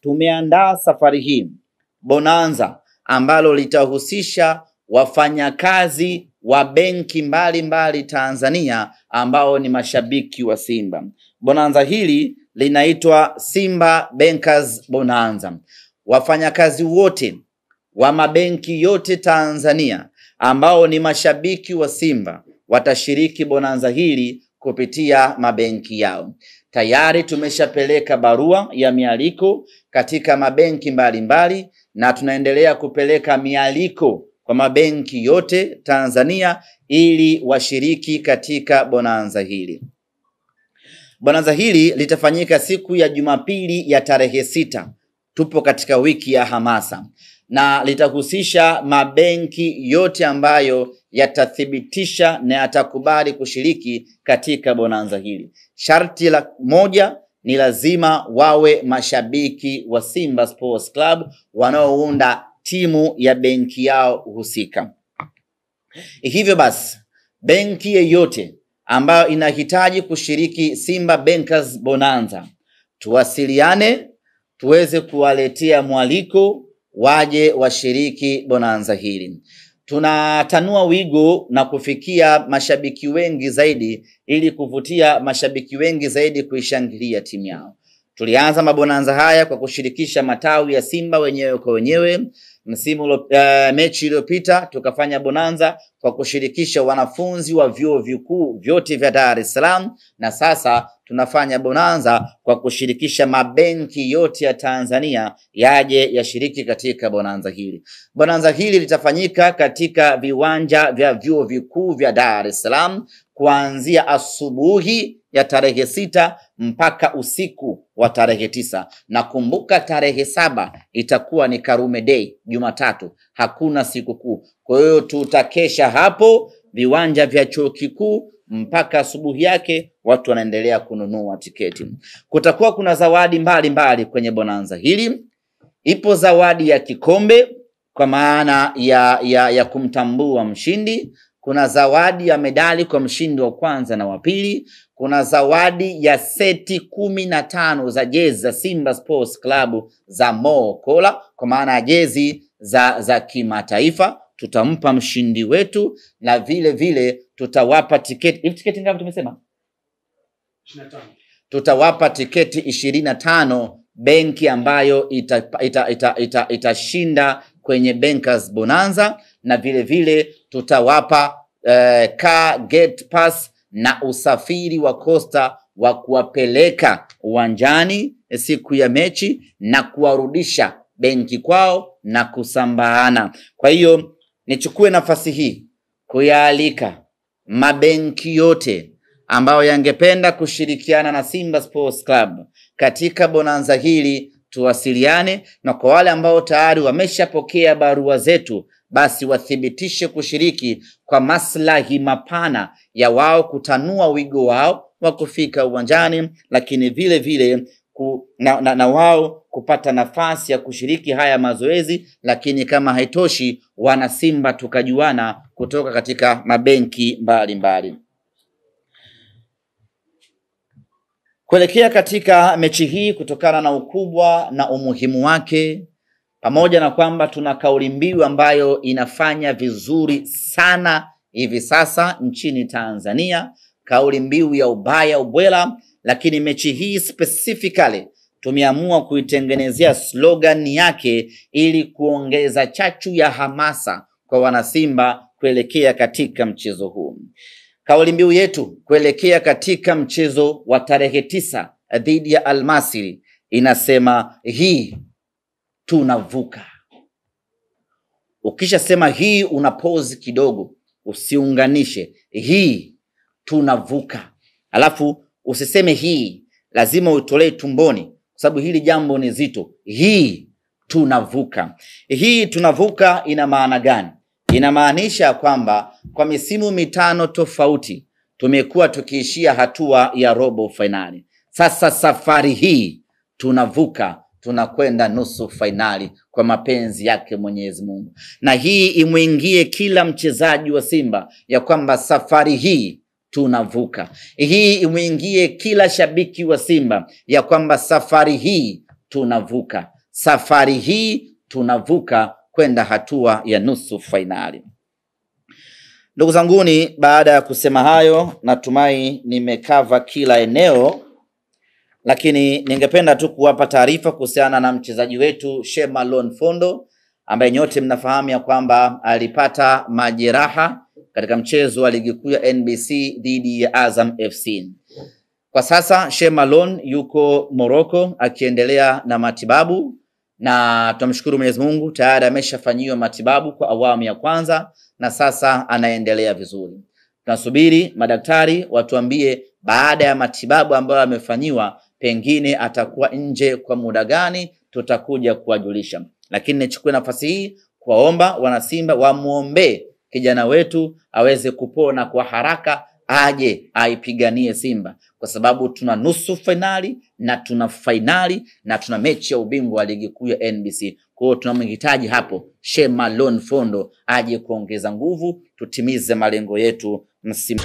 tumeandaa safari hii bonanza ambalo litahusisha wafanyakazi wa benki mbalimbali Tanzania ambao ni mashabiki wa Simba. Bonanza hili linaitwa Simba Bankers Bonanza. Wafanyakazi wote wa mabenki yote Tanzania ambao ni mashabiki wa Simba watashiriki bonanza hili kupitia mabenki yao. Tayari tumeshapeleka barua ya mialiko katika mabenki mbalimbali na tunaendelea kupeleka mialiko kwa mabenki yote Tanzania ili washiriki katika bonanza hili. Bonanza hili litafanyika siku ya Jumapili ya tarehe 6. Tupo katika wiki ya hamasa na litahusisha mabenki yote ambayo yatathibitisha na yatakubali kushiriki katika bonanza hili. Sharti la moja ni lazima wawe mashabiki wa Simba Sports Club wanaounda timu ya benki yao husika. Hivyo basi, benki yeyote ambayo inahitaji kushiriki Simba Bankers Bonanza, tuwasiliane tuweze kuwaletea mwaliko waje washiriki bonanza hili. Tunatanua wigo na kufikia mashabiki wengi zaidi ili kuvutia mashabiki wengi zaidi kuishangilia timu yao. Tulianza mabonanza haya kwa kushirikisha matawi ya Simba wenyewe kwa wenyewe. Mechi iliyopita tukafanya bonanza kwa kushirikisha wanafunzi wa vyuo vikuu vyote vya Dar es Salaam, na sasa tunafanya bonanza kwa kushirikisha mabenki yote ya Tanzania yaje yashiriki katika bonanza hili. Bonanza hili litafanyika katika viwanja vya vyuo vikuu vya Dar es Salaam kuanzia asubuhi ya tarehe 6 mpaka usiku wa tarehe 9. Na kumbuka tarehe 7 itakuwa ni Karume Day, Jumatatu, hakuna sikukuu. Kwa hiyo tutakesha hapo viwanja vya chuo kikuu mpaka asubuhi yake, watu wanaendelea kununua tiketi. Kutakuwa kuna zawadi mbalimbali kwenye bonanza hili. Ipo zawadi ya kikombe kwa maana ya kumtambua mshindi. Kuna zawadi ya medali kwa mshindi wa kwanza na wa pili. Kuna zawadi ya seti 15 za jezi za Simba Sports Club za Mo Kola kwa maana ya jezi za kimataifa tutampa mshindi wetu, na vile vile tutawapa tiketi. Hivi tiketi ngapi tumesema? 25. Tutawapa tiketi 25 benki ambayo itashinda kwenye Bankers Bonanza, na vile vile tutawapa car gate pass na usafiri wa Costa wa kuwapeleka uwanjani siku ya mechi na kuwarudisha benki kwao na kusambaana. Kwa hiyo nichukue nafasi hii kuyaalika mabenki yote ambayo yangependa kushirikiana na Simba Sports Club katika bonanza hili, tuwasiliane. Na kwa wale ambao tayari wameshapokea barua zetu, basi wathibitishe kushiriki kwa maslahi mapana ya wao kutanua wigo wao wa kufika uwanjani, lakini vile vile na wao kupata nafasi ya kushiriki haya mazoezi. Lakini kama haitoshi, wana Simba tukajuana kutoka katika mabenki mbalimbali. Kuelekea katika mechi hii, kutokana na ukubwa na umuhimu wake, pamoja na kwamba tuna kauli mbiu ambayo inafanya vizuri sana hivi sasa nchini Tanzania, kauli mbiu ya ubaya ubwela, lakini mechi hii specifically tumeamua kuitengenezea slogan yake ili kuongeza chachu ya hamasa kwa wanasimba kuelekea katika mchezo huu. Kauli mbiu yetu kuelekea katika mchezo wa tarehe 9 dhidi ya Al Masry inasema hii tunavuka. Ukisha sema hii una pause kidogo, usiunganishe hii tunavuka. Alafu usiseme hii, lazima utolee tumboni kwa sababu hili jambo ni zito. Hii tunavuka. Hii tunavuka ina maana gani? Inamaanisha kwamba kwa misimu 5 tofauti tumekuwa tukiishia hatua ya robo finali. Sasa safari hii tunavuka, tunakwenda nusu finali kwa mapenzi yake Mwenyezi Mungu. Na hii imuingie kila mchezaji wa Simba ya kwamba safari hii tunavuka. Hii imuingie kila shabiki wa Simba ya kwamba safari hii tunavuka. safari hii tunavuka kwenda hatua ya nusu fainali. Ndugu zanguni, baada ya kusema hayo, natumai nimekava kila eneo, lakini ningependa tu kuwapa taarifa kuhusiana na mchezaji wetu Shema Lone Fondo, ambaye nyote mnafahamu ya kwamba alipata majeraha katika mchezo wa ligi kuu ya NBC dhidi ya Azam FC. Kwa sasa Shema Lone yuko Morocco akiendelea na matibabu, na tunamshukuru Mwenyezi Mungu tayari ameshafanyiwa matibabu kwa awamu ya kwanza na sasa anaendelea vizuri. Tunasubiri madaktari watuambie baada ya matibabu ambayo amefanyiwa pengine atakuwa nje kwa muda gani, tutakuja kuwajulisha. Lakini nichukue nafasi hii kuwaomba wanasimba wamuombe kijana wetu aweze kupona kwa haraka, aje aipiganie Simba, kwa sababu tuna nusu finali na tuna finali na tuna mechi ya ubingwa wa ligi kuu ya NBC. Kwa hiyo tunamhitaji hapo Shema Lone Fondo aje kuongeza nguvu, tutimize malengo yetu msimu.